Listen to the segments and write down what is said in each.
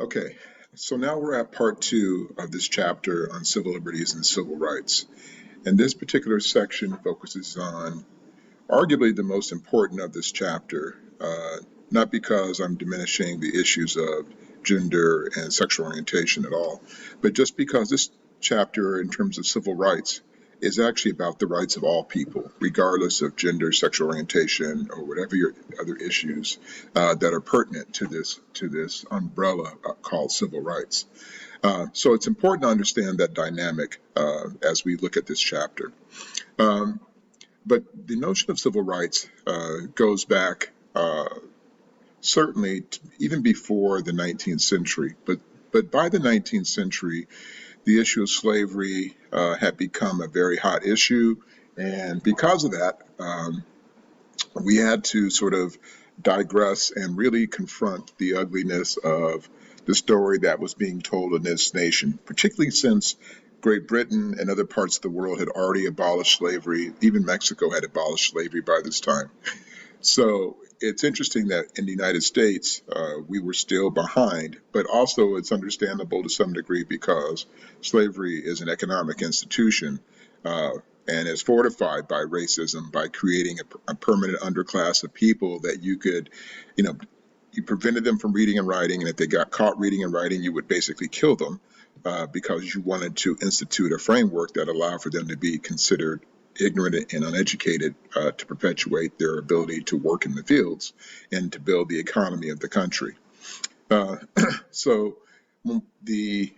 Okay, so now we're at part two of this chapter on civil liberties and civil rights. And this particular section focuses on arguably the most important of this chapter, not because I'm diminishing the issues of gender and sexual orientation at all, but just because this chapter, in terms of civil rights, is actually about the rights of all people, regardless of gender, sexual orientation, or whatever your other issues that are pertinent to this umbrella called civil rights. So it's important to understand that dynamic as we look at this chapter. Um, but the notion of civil rights goes back certainly even before the 19th century. But by the 19th century, the issue of slavery had become a very hot issue. And because of that, we had to sort of digress and really confront the ugliness of the story that was being told in this nation, particularly since Great Britain and other parts of the world had already abolished slavery. Even Mexico had abolished slavery by this time. So it's interesting that in the United States, we were still behind, but also it's understandable to some degree because slavery is an economic institution uh, and is fortified by racism by creating a permanent underclass of people that you could, you know, you prevented them from reading and writing, and if they got caught reading and writing, you would basically kill them because you wanted to institute a framework that allowed for them to be considered ignorant and uneducated to perpetuate their ability to work in the fields and to build the economy of the country. Uh, so the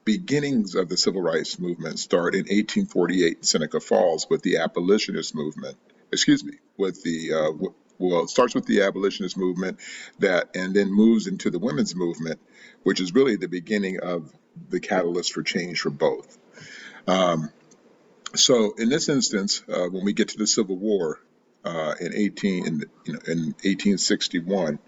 beginnings of the civil rights movement start in 1848 in Seneca Falls with the abolitionist movement. Excuse me, with the well, it starts with the abolitionist movement and then moves into the women's movement, which is really the beginning of the catalyst for change for both. Um, so in this instance, when we get to the Civil War in 1861,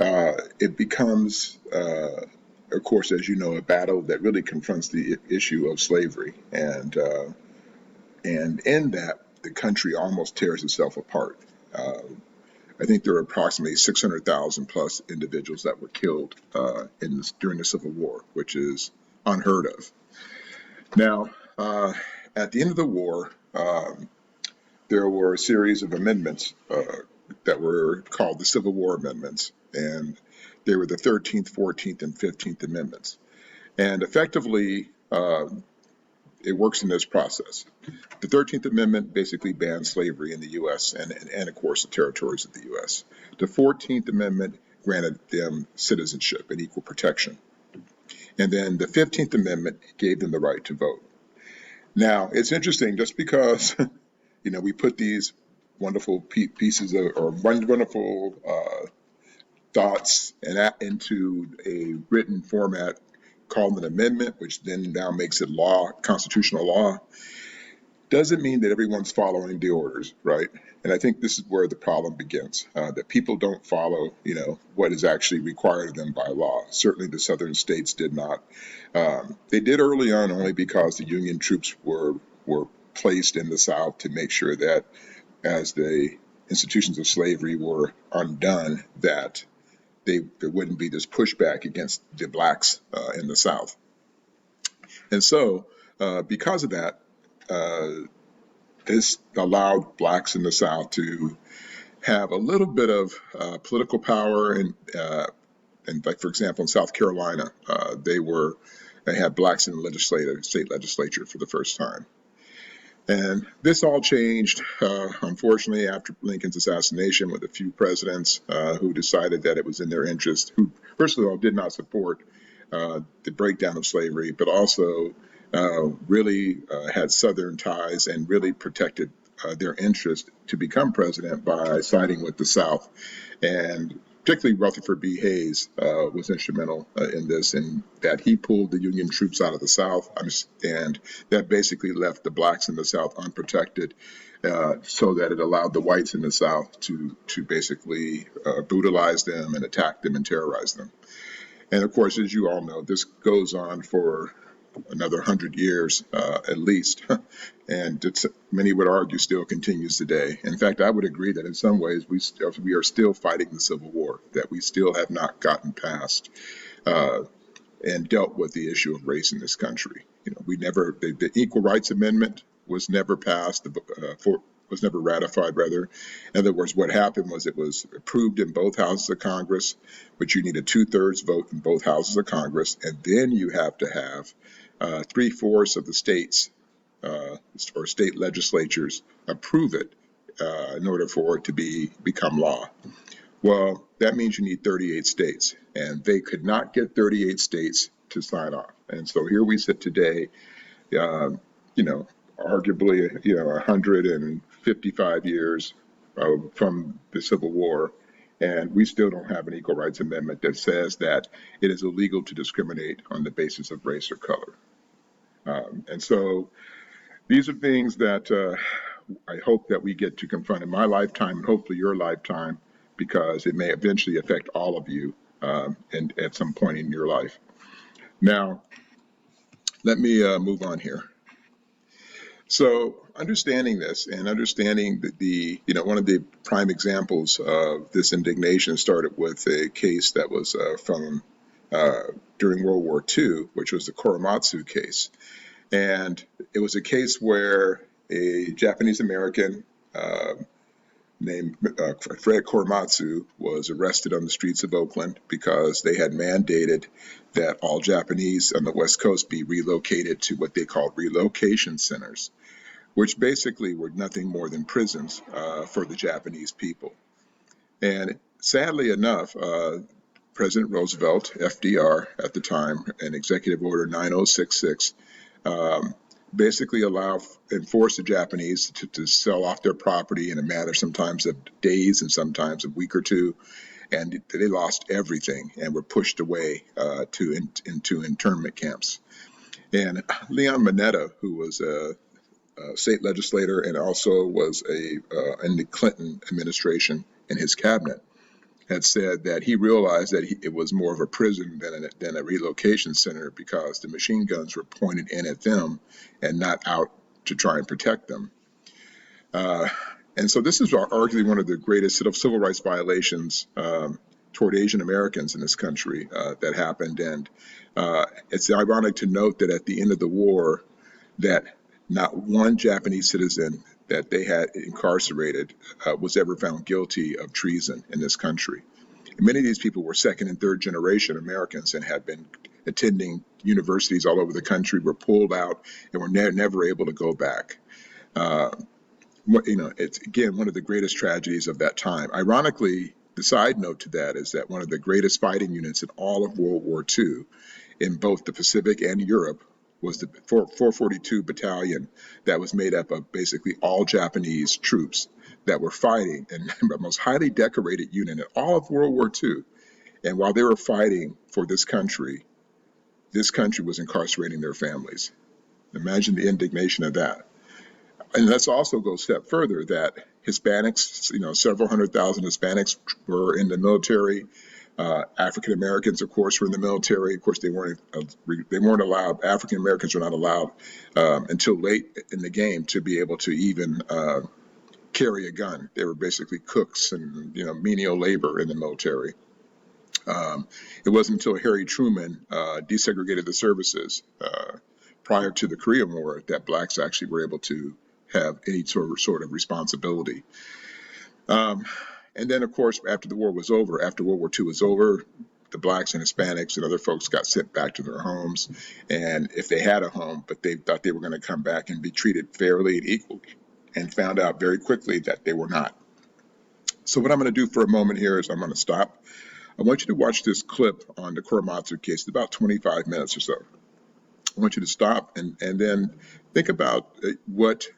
it becomes, of course, as you know, a battle that really confronts the issue of slavery, and in that, the country almost tears itself apart. Uh, I think there are approximately 600,000 plus individuals that were killed during the Civil War, which is unheard of. Now, at the end of the war, there were a series of amendments that were called the Civil War Amendments, and they were the 13th, 14th, and 15th Amendments. And effectively, it works in this process. The 13th Amendment basically banned slavery in the U.S. and of course, the territories of the U.S. The 14th Amendment granted them citizenship and equal protection. And then the 15th Amendment gave them the right to vote. Now, it's interesting just because, we put these wonderful pieces of, or wonderful thoughts into a written format called an amendment, which then now makes it law, constitutional law, doesn't mean that everyone's following the orders, right? And I think this is where the problem begins, that people don't follow, what is actually required of them by law. Certainly the southern states did not. They did early on only because the Union troops were placed in the South to make sure that as the institutions of slavery were undone, that there wouldn't be this pushback against the blacks in the South. And so because of that, this allowed blacks in the South to have a little bit of political power, and like for example in South Carolina, they had blacks in the state legislature for the first time. And this all changed, unfortunately, after Lincoln's assassination, with a few presidents who decided that it was in their interest, who, first of all, did not support the breakdown of slavery, but also really had Southern ties and really protected their interest to become president by siding with the South. And particularly Rutherford B. Hayes was instrumental in this, in that he pulled the Union troops out of the South, and that basically left the blacks in the South unprotected, so that it allowed the whites in the South to basically brutalize them and attack them and terrorize them. And of course, as you all know, this goes on for another 100 years at least. And many would argue still continues today. In fact, I would agree that in some ways we are still fighting the Civil War, that we still have not gotten past uh, and dealt with the issue of race in this country. We never, the Equal Rights Amendment was never passed, was never ratified, rather. In other words, what happened was it was approved in both houses of Congress, but you need a 2/3 vote in both houses of Congress, and then you have to have 3/4 of the states or state legislatures approve it in order for it to become law. Well, that means you need 38 states, and they could not get 38 states to sign off. And so here we sit today, um, you know, arguably, 155 years from the Civil War, and we still don't have an Equal Rights Amendment that says that it is illegal to discriminate on the basis of race or color. And so these are things that I hope that we get to confront in my lifetime and hopefully your lifetime, because it may eventually affect all of you and at some point in your life. Now, let me move on here. So understanding this and understanding that one of the prime examples of this indignation started with a case that was from during World War II, which was the Korematsu case. And it was a case where a Japanese American named Fred Korematsu was arrested on the streets of Oakland because they had mandated that all Japanese on the West Coast be relocated to what they called relocation centers, which basically were nothing more than prisons for the Japanese people. And sadly enough, President Roosevelt, FDR at the time, in Executive Order 9066, um, basically enforce the Japanese to sell off their property in a matter sometimes of days and sometimes a week or two, and they lost everything and were pushed away into internment camps. And Leon Mineta, who was a state legislator and also was in the Clinton administration in his cabinet, had said that he realized that it was more of a prison than a relocation center because the machine guns were pointed in at them and not out to try and protect them. Uh, and so this is arguably one of the greatest civil rights violations toward Asian Americans in this country that happened. And it's ironic to note that at the end of the war, that not one Japanese citizen that they had incarcerated was ever found guilty of treason in this country. And many of these people were second and third generation Americans and had been attending universities all over the country, were pulled out, and were never able to go back. Uh, it's again one of the greatest tragedies of that time. Ironically, the side note to that is that one of the greatest fighting units in all of World War II, in both the Pacific and Europe, was the 442 Battalion that was made up of basically all Japanese troops that were fighting, and the most highly decorated unit in all of World War II. And while they were fighting for this country was incarcerating their families. Imagine the indignation of that. And let's also go a step further that Hispanics, several 100,000 Hispanics were in the military. African Americans, of course, were in the military. Of course, they weren't allowed. African Americans were not allowed until late in the game to be able to even carry a gun. They were basically cooks and menial labor in the military. It wasn't until Harry Truman desegregated the services prior to the Korean War that blacks actually were able to have any sort of responsibility. Um, and then, of course, after the war was over, after World War II was over, the blacks and Hispanics and other folks got sent back to their homes. And if they had a home, but they thought they were going to come back and be treated fairly and equally, and found out very quickly that they were not. So what I'm going to do for a moment here is I'm going to stop. I want you to watch this clip on the Korematsu case. It's about 25 minutes or so. I want you to stop and then think about what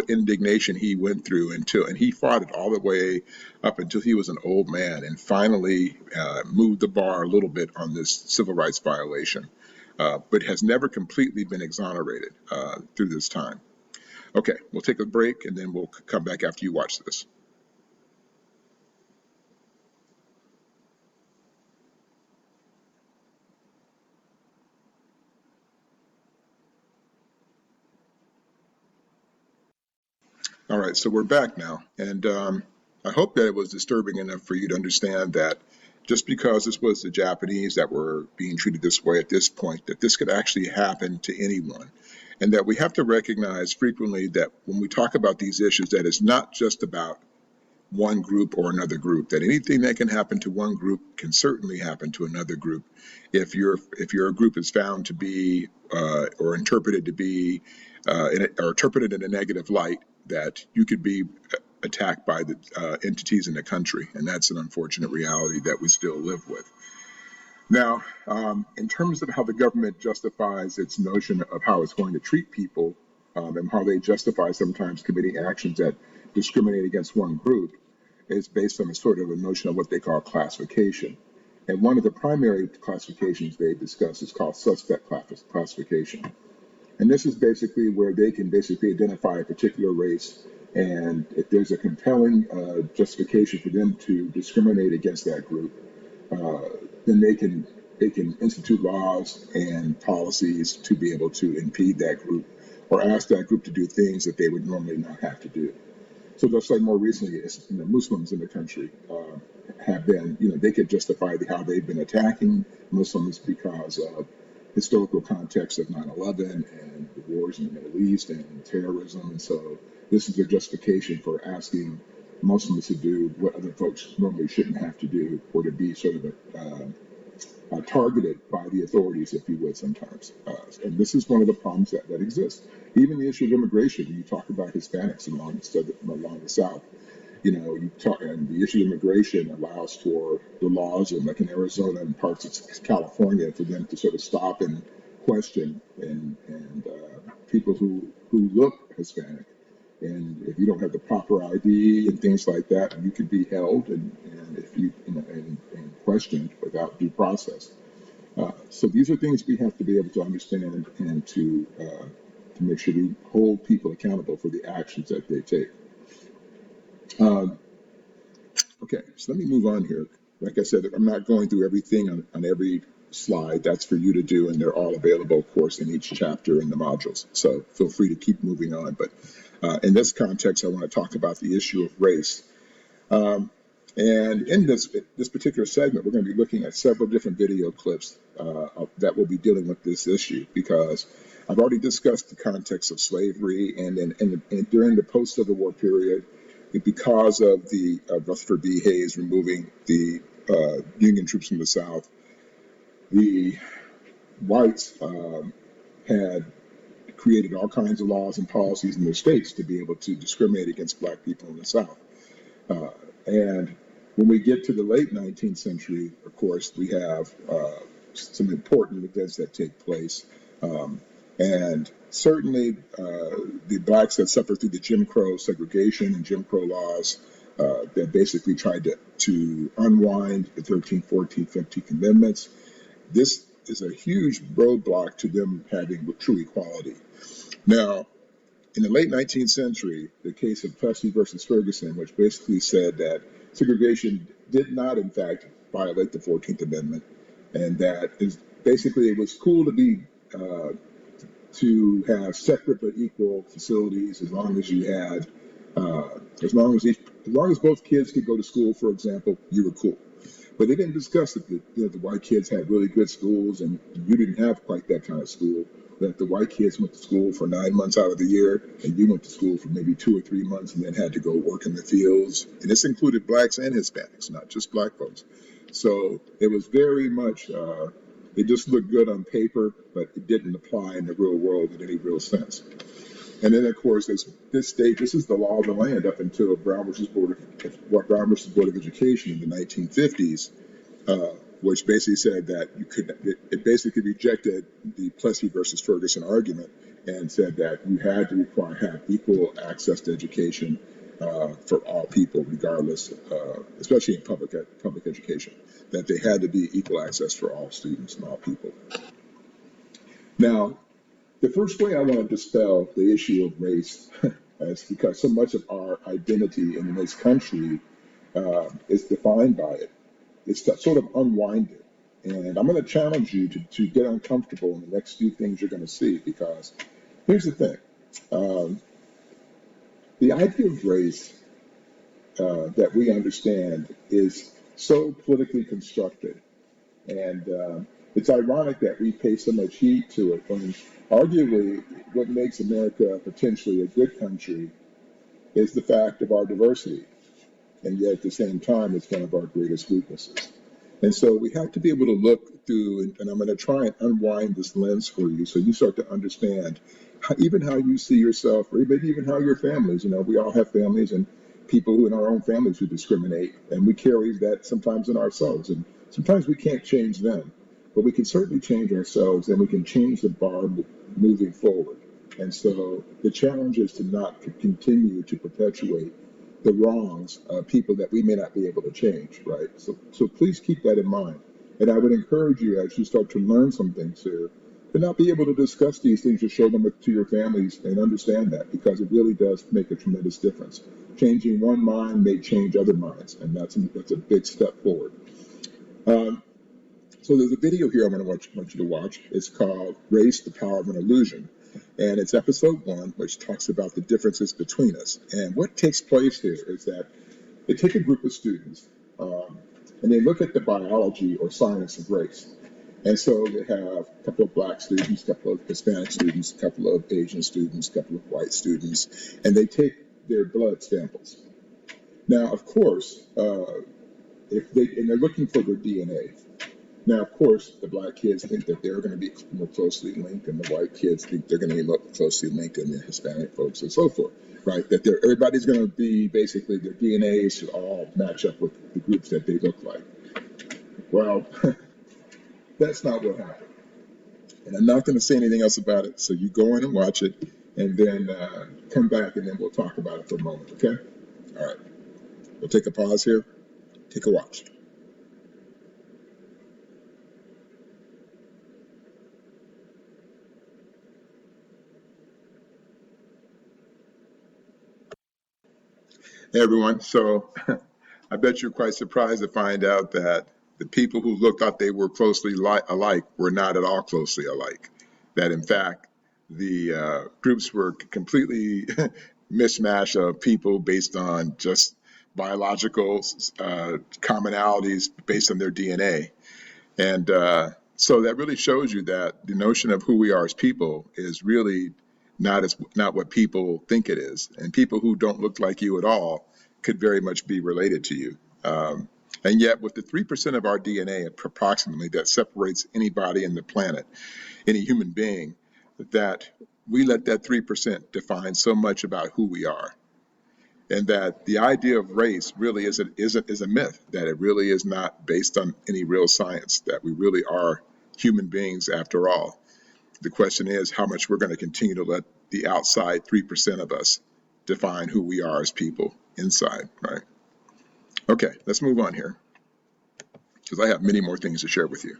indignation he went through and he fought it all the way up until he was an old man and finally moved the bar a little bit on this civil rights violation, but has never completely been exonerated through this time. Okay, we'll take a break and then we'll come back after you watch this. All right, so we're back now, and I hope that it was disturbing enough for you to understand that just because this was the Japanese that were being treated this way at this point, that this could actually happen to anyone, and that we have to recognize frequently that when we talk about these issues, that it's not just about one group or another group, that anything that can happen to one group can certainly happen to another group if your group is found to be or interpreted to be or interpreted in a negative light, that you could be attacked by the entities in the country, and that's an unfortunate reality that we still live with. Now, in terms of how the government justifies its notion of how it's going to treat people, and how they justify sometimes committing actions that discriminate against one group, is based on a sort of a notion of what they call classification. And one of the primary classifications they discuss is called suspect classification. And this is basically where they can basically identify a particular race, and if there's a compelling justification for them to discriminate against that group, then they can institute laws and policies to be able to impede that group or ask that group to do things that they would normally not have to do. So just like more recently, Muslims in the country have been, they could justify how they've been attacking Muslims because of historical context of 9/11 and the wars in the Middle East and terrorism. And so this is a justification for asking Muslims to do what other folks normally shouldn't have to do, or to be sort of targeted by the authorities, if you would, sometimes. And this is one of the problems that exists. Even the issue of immigration, when you talk about Hispanics along the South, and the issue of immigration allows for the laws, and like in Arizona and parts of California, for them to sort of stop and question and people who look Hispanic. And if you don't have the proper ID and things like that, you could be held and if you and questioned without due process. So these are things we have to be able to understand and to make sure we hold people accountable for the actions that they take. Okay, so let me move on here. Like I said, I'm not going through everything on every slide. That's for you to do, and they're all available, of course, in each chapter in the modules. So feel free to keep moving on. But in this context, I want to talk about the issue of race. And in this particular segment, we're going to be looking at several different video clips that will be dealing with this issue, because I've already discussed the context of slavery, and during the post-Civil War period, because of the Rutherford B. Hayes removing the Union troops from the South, the whites had created all kinds of laws and policies in their states to be able to discriminate against black people in the South. And when we get to the late 19th century, of course, we have some important events that take place. And certainly the blacks that suffered through the Jim Crow segregation and Jim Crow laws that basically tried to unwind the 13th, 14th, 15th Amendments. This is a huge roadblock to them having true equality. Now, in the late 19th century, the case of Plessy versus Ferguson, which basically said that segregation did not, in fact, violate the 14th Amendment, and that is basically it was cool to have separate but equal facilities as long as you had, as long as both kids could go to school, for example, you were cool. But they didn't discuss that the white kids had really good schools and you didn't have quite that kind of school. That the white kids went to school for 9 months out of the year and you went to school for maybe 2 or 3 months and then had to go work in the fields. And this included blacks and Hispanics, not just black folks. So it was very much, it just looked good on paper, but it didn't apply in the real world in any real sense. And then, of course, this is the law of the land up until Brown versus Board of Education in the 1950s, which basically said that it basically rejected the Plessy versus Ferguson argument and said that you had to have equal access to education for all people, regardless, especially in public education, that they had to be equal access for all students and all people. Now, the first way I want to dispel the issue of race is because so much of our identity in this country is defined by it. It's to sort of unwind it. And I'm going to challenge you to get uncomfortable in the next few things you're going to see, because here's the thing. The idea of race that we understand is so politically constructed. And it's ironic that we pay so much heed to it when arguably what makes America potentially a good country is the fact of our diversity. And yet at the same time, it's one of our greatest weaknesses. And so we have to be able to look through, and I'm going to try and unwind this lens for you so you start to understand even how you see yourself, or maybe even how your families, we all have families and people who in our own families who discriminate, and we carry that sometimes in ourselves. And sometimes we can't change them, but we can certainly change ourselves and we can change the bar moving forward. And so the challenge is to not continue to perpetuate the wrongs of people that we may not be able to change, right? So please keep that in mind. And I would encourage you as you start to learn some things here, to not be able to discuss these things, to show them to your families and understand that, because it really does make a tremendous difference. Changing one mind may change other minds, and that's a big step forward. So there's a video here I want you to watch. It's called Race, the Power of an Illusion. And it's episode 1, which talks about the differences between us. And what takes place here is that they take a group of students and they look at the biology or science of race. And so they have a couple of black students, a couple of Hispanic students, a couple of Asian students, a couple of white students, and they take their blood samples. Now, of course, they're looking for their DNA. Now, of course, the black kids think that they're going to be more closely linked, and the white kids think they're going to be more closely linked, and the Hispanic folks, and so forth, right? That everybody's going to be basically their DNA should all match up with the groups that they look like. Well, that's not what happened, and I'm not going to say anything else about it. So you go in and watch it, and then come back, and then we'll talk about it for a moment. Okay? All right. We'll take a pause here. Take a watch. Hey everyone, so I bet you're quite surprised to find out that the people who thought they were closely alike were not at all closely alike. That in fact, the groups were completely mishmash of people based on just biological commonalities based on their DNA. And so that really shows you that the notion of who we are as people is really not what people think it is. And people who don't look like you at all could very much be related to you. And yet with the 3% of our DNA approximately that separates anybody in the planet, any human being, that we let that 3% define so much about who we are. And that the idea of race really is a myth, that it really is not based on any real science, that we really are human beings after all. The question is how much we're going to continue to let the outside 3% of us define who we are as people inside, right? Okay, let's move on here, because I have many more things to share with you.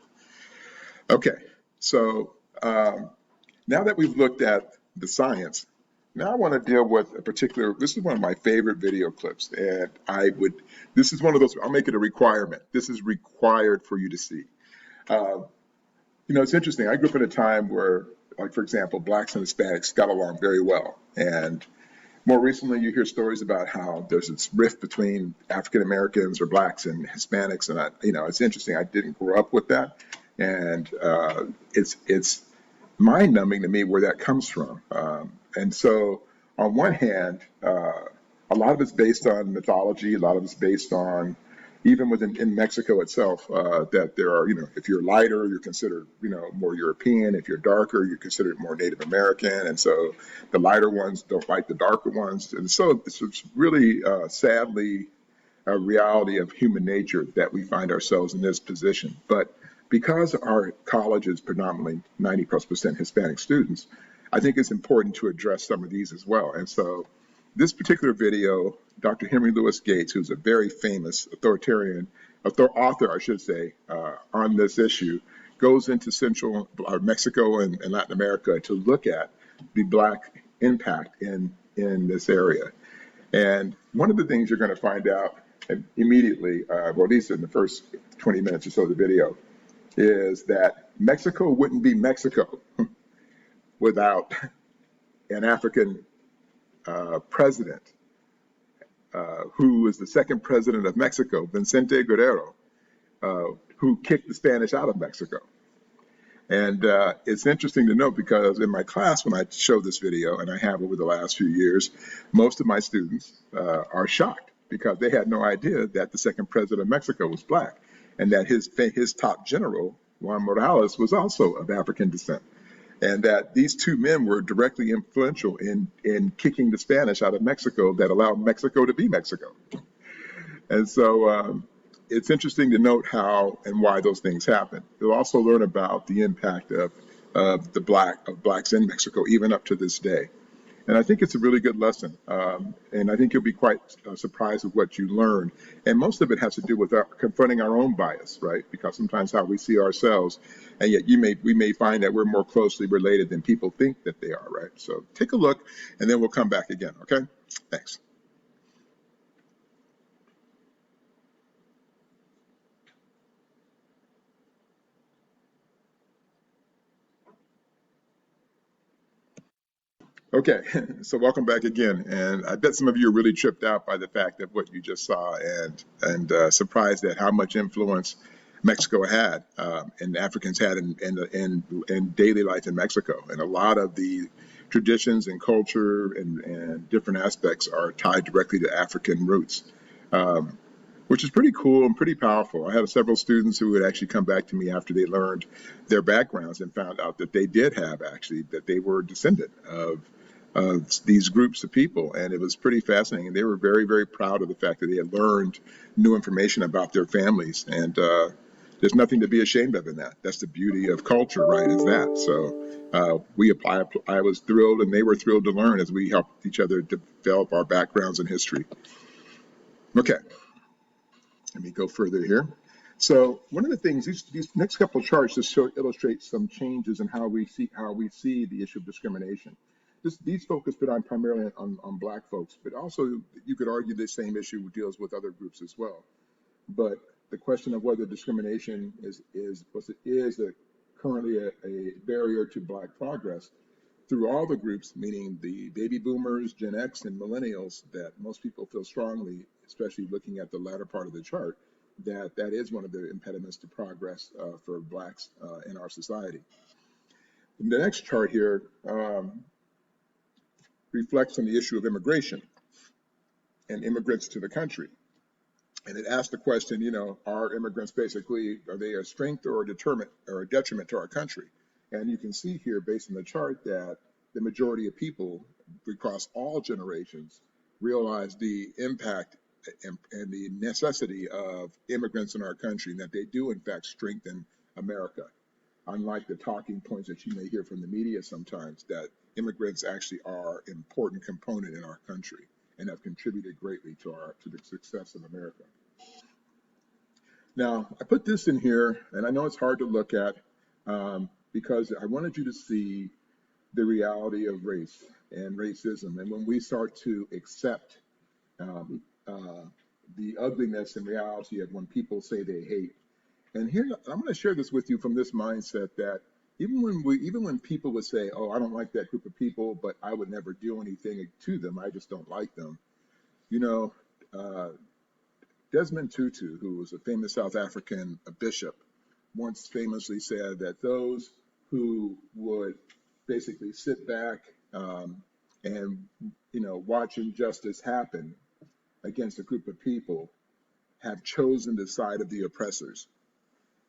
Okay, so now that we've looked at the science, now I want to deal with a particular, this is one of my favorite video clips, and this is one of those, I'll make it a requirement. This is required for you to see. It's interesting. I grew up in a time where, like, for example, blacks and Hispanics got along very well. And more recently, you hear stories about how there's this rift between African Americans or blacks and Hispanics. And, it's interesting. I didn't grow up with that. And it's mind-numbing to me where that comes from. And so on one hand, a lot of it's based on mythology, a lot of it's based on, even in Mexico itself, that there are, if you're lighter, you're considered, more European. If you're darker, you're considered more Native American. And so the lighter ones don't like the darker ones. And so it's really, sadly, a reality of human nature that we find ourselves in this position. But because our college is predominantly 90+% Hispanic students, I think it's important to address some of these as well. And so this particular video, Dr. Henry Louis Gates, who's a very famous author, I should say, on this issue, goes into Central Mexico and Latin America to look at the Black impact in this area. And one of the things you're going to find out immediately, well, at least in the first 20 minutes or so of the video, is that Mexico wouldn't be Mexico without an African president, who was the second president of Mexico, Vicente Guerrero, who kicked the Spanish out of Mexico. And it's interesting to note because in my class, when I show this video, and I have over the last few years, most of my students are shocked because they had no idea that the second president of Mexico was black and that his top general, Juan Morales, was also of African descent. And that these two men were directly influential in kicking the Spanish out of Mexico that allowed Mexico to be Mexico. And so it's interesting to note how and why those things happen. You'll also learn about the impact of blacks in Mexico, even up to this day. And I think it's a really good lesson. And I think you'll be quite surprised with what you learn. And most of it has to do with confronting our own bias, right? Because sometimes how we see ourselves, and yet we may find that we're more closely related than people think that they are, right? So take a look, and then we'll come back again, okay? Thanks. Okay, so welcome back again. And I bet some of you are really tripped out by the fact of what you just saw and surprised at how much influence Mexico had and Africans had in daily life in Mexico. And a lot of the traditions and culture and different aspects are tied directly to African roots. Which is pretty cool and pretty powerful. I had several students who would actually come back to me after they learned their backgrounds and found out that they did have actually, that they were a descendant of these groups of people. And it was pretty fascinating. And they were very, very proud of the fact that they had learned new information about their families. And there's nothing to be ashamed of in that. That's the beauty of culture, right, is that. So I was thrilled and they were thrilled to learn as we helped each other develop our backgrounds and history. Okay. Let me go further here. So one of the things, these next couple of charts just illustrate some changes in how we see the issue of discrimination. These focus primarily on black folks, but also you could argue the same issue deals with other groups as well. But the question of whether discrimination is currently a barrier to black progress through all the groups, meaning the baby boomers, Gen X, and millennials, that most people feel strongly, especially looking at the latter part of the chart, that is one of the impediments to progress for blacks in our society. And the next chart here reflects on the issue of immigration and immigrants to the country. And it asks the question, are immigrants are they a strength or a detriment to our country? And you can see here, based on the chart, that the majority of people across all generations realize the impact and the necessity of immigrants in our country, and that they do, in fact, strengthen America. Unlike the talking points that you may hear from the media sometimes, that immigrants actually are an important component in our country and have contributed greatly to the success of America. Now, I put this in here, and I know it's hard to look at because I wanted you to see the reality of race and racism. And when we start to accept the ugliness and reality of when people say they hate. And here, I'm going to share this with you from this mindset that even when people would say, oh, I don't like that group of people, but I would never do anything to them, I just don't like them. Desmond Tutu, who was a famous South African bishop, once famously said that those who would basically sit back and watch injustice happen against a group of people have chosen the side of the oppressors.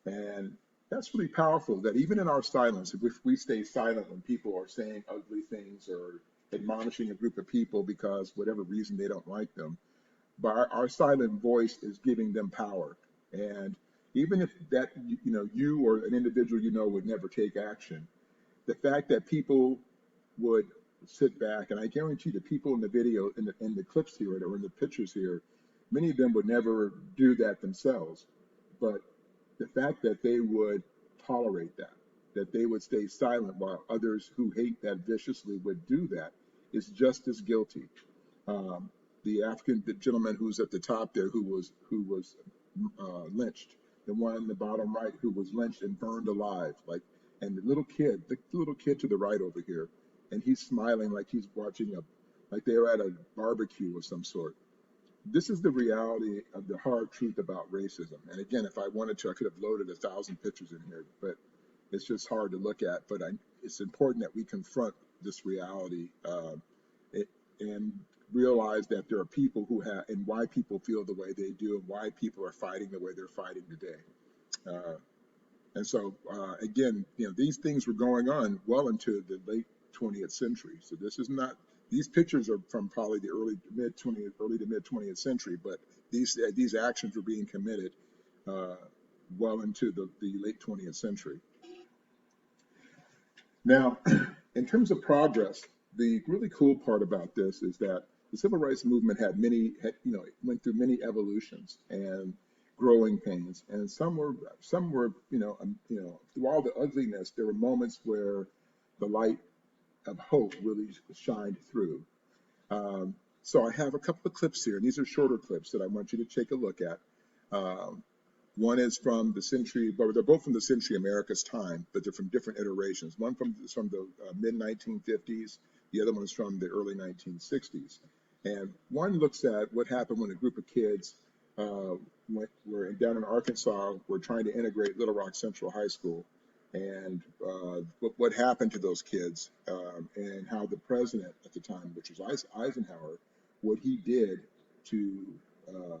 And that's really powerful, that even in our silence, if we stay silent when people are saying ugly things or admonishing a group of people because whatever reason they don't like them, but our silent voice is giving them power. And even if that, you or an individual would never take action, the fact that people would sit back, and I guarantee the people in the video, in the clips here, or in the pictures here, many of them would never do that themselves. But the fact that they would tolerate that they would stay silent while others who hate that viciously would do that, is just as guilty. The gentleman who's at the top there, who was lynched, the one in the bottom right who was lynched and burned alive, and the little kid to the right over here, and he's smiling like he's watching like they were at a barbecue of some sort. This is the reality of the hard truth about racism. And again, if I wanted to, I could have loaded 1,000 pictures in here, but it's just hard to look at. But it's important that we confront this reality it, and realize that there are people who have, and why people feel the way they do, and why people are fighting the way they're fighting today. Uh, and so, again, these things were going on well into the late 20th century. So this is not, these pictures are from probably the early to mid 20th century, but these actions were being committed uh, well into the late 20th century. Now, in terms of progress, the really cool part about this is that the civil rights movement went through many evolutions and growing pains, and some were, through all the ugliness, there were moments where the light of hope really shined through. So I have a couple of clips here, and these are shorter clips that I want you to take a look at. Um, One is from the century, but they're both from the century America's time, but they're from different iterations. One from the mid 1950s, the other one is from the early 1960s. And one looks at what happened when a group of kids were down in Arkansas, were trying to integrate Little Rock Central High School, and what happened to those kids, and how the president at the time, which was Eisenhower, what he did to uh,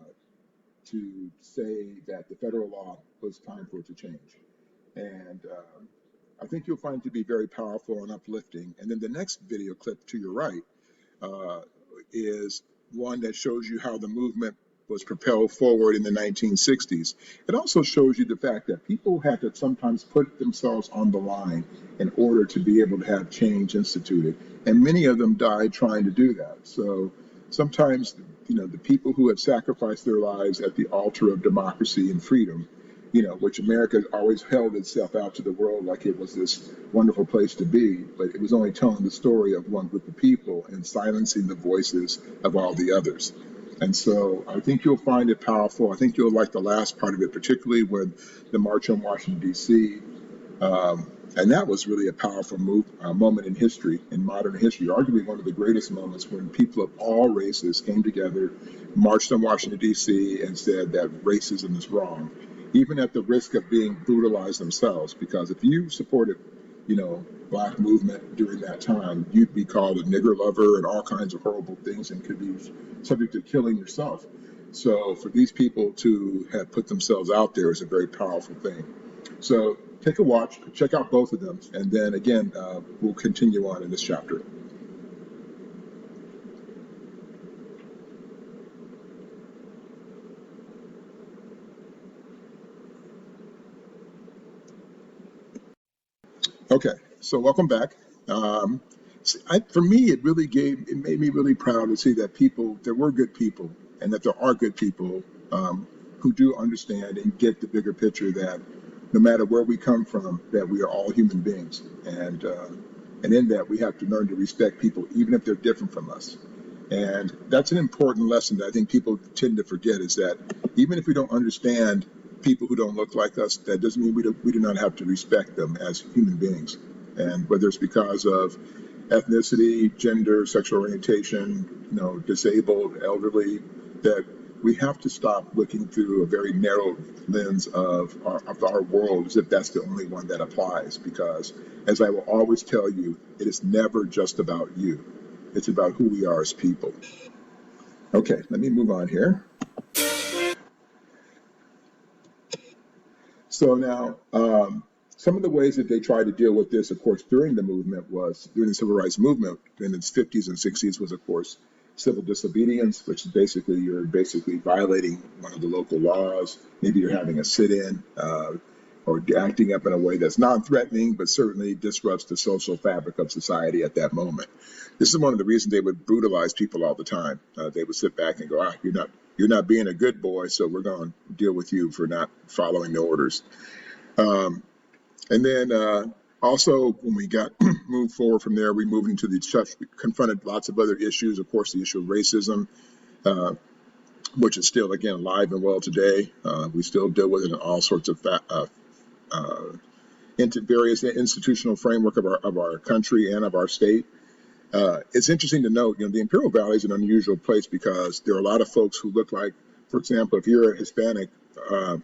to say that the federal law was time for it to change. And I think you'll find it to be very powerful and uplifting. And then the next video clip to your right uh, is one that shows you how the movement was propelled forward in the 1960s. It also shows you the fact that people had to sometimes put themselves on the line in order to be able to have change instituted. And many of them died trying to do that. So sometimes, the people who have sacrificed their lives at the altar of democracy and freedom, which America always held itself out to the world like it was this wonderful place to be, but it was only telling the story of one group of people and silencing the voices of all the others. And so I think you'll find it powerful. I think you'll like the last part of it, particularly when the March on Washington, D.C. And that was really a powerful moment in history, in modern history, arguably one of the greatest moments when people of all races came together, marched on Washington, D.C., and said that racism is wrong, even at the risk of being brutalized themselves. Because if you supported, black movement during that time, you'd be called a nigger lover and all kinds of horrible things and could be subject to killing yourself. So for these people to have put themselves out there is a very powerful thing. So take a watch, check out both of them, and then again, we'll continue on in this chapter. Okay, so welcome back. For me, it made me really proud to see that there were good people, and that there are good people who do understand and get the bigger picture that no matter where we come from, that we are all human beings, and in that we have to learn to respect people even if they're different from us. And that's an important lesson that I think people tend to forget, is that even if we don't understand people who don't look like us, that doesn't mean we do not have to respect them as human beings. And whether it's because of ethnicity, gender, sexual orientation, disabled, elderly, that we have to stop looking through a very narrow lens of our world as if that's the only one that applies. Because, as I will always tell you, it is never just about you. It's about who we are as people. Okay, let me move on here. So now, some of the ways that they tried to deal with this, of course, during the civil rights movement in its 50s and 60s, was, of course, civil disobedience, which is you're basically violating one of the local laws. Maybe you're having a sit-in, or acting up in a way that's non-threatening, but certainly disrupts the social fabric of society at that moment. This is one of the reasons they would brutalize people all the time. They would sit back and go, you're not being a good boy, so we're going to deal with you for not following the orders. Um, and then also, when we got moved forward from there, we moved into the church. We confronted lots of other issues. Of course, the issue of racism, which is still, again, alive and well today. We still deal with it in all sorts of into various institutional framework of our country and of our state. It's interesting to note, the Imperial Valley is an unusual place because there are a lot of folks who look like, for example, if you're a Hispanic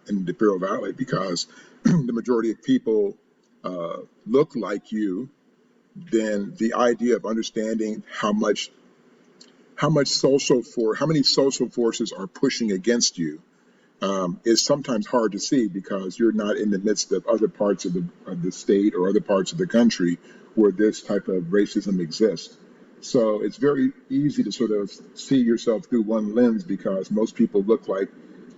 in the Imperial Valley, because the majority of people look like you, then the idea of understanding how many social forces are pushing against you is sometimes hard to see because you're not in the midst of other parts of the state or other parts of the country where this type of racism exists. So it's very easy to sort of see yourself through one lens because most people look like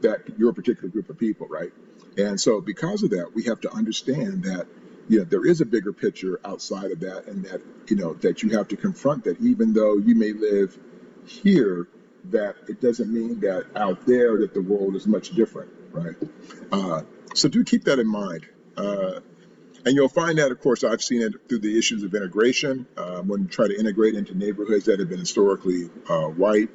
that your particular group of people, right? And so because of that, we have to understand that there is a bigger picture outside of that, and that that you have to confront that even though you may live here, that it doesn't mean that out there that the world is much different, right? So do keep that in mind. And you'll find that, of course, I've seen it through the issues of integration. When you try to integrate into neighborhoods that have been historically white.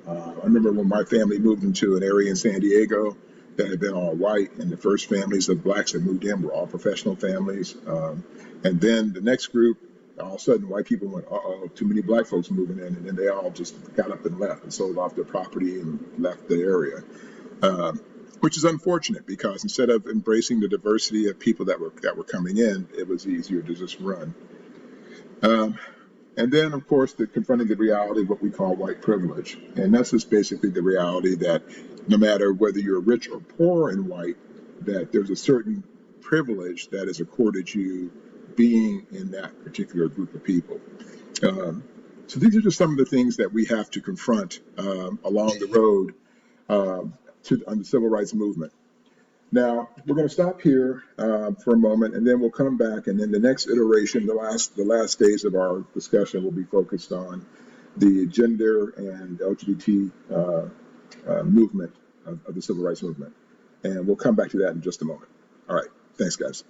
I remember when my family moved into an area in San Diego that had been all white, and the first families of blacks that moved in were all professional families. And then the next group, all of a sudden, white people went, uh-oh, too many black folks moving in, and then they all just got up and left and sold off their property and left the area, um, which is unfortunate because instead of embracing the diversity of people that were coming in, it was easier to just run. Um, and then, of course, confronting the reality of what we call white privilege. And that's just basically the reality that no matter whether you're rich or poor and white, that there's a certain privilege that is accorded you being in that particular group of people. Um, so these are just some of the things that we have to confront along the road on the civil rights movement. Now, we're going to stop here for a moment, and then we'll come back, and then the next iteration, the last phase of our discussion will be focused on the gender and LGBT movement of the civil rights movement. And we'll come back to that in just a moment. All right. Thanks, guys.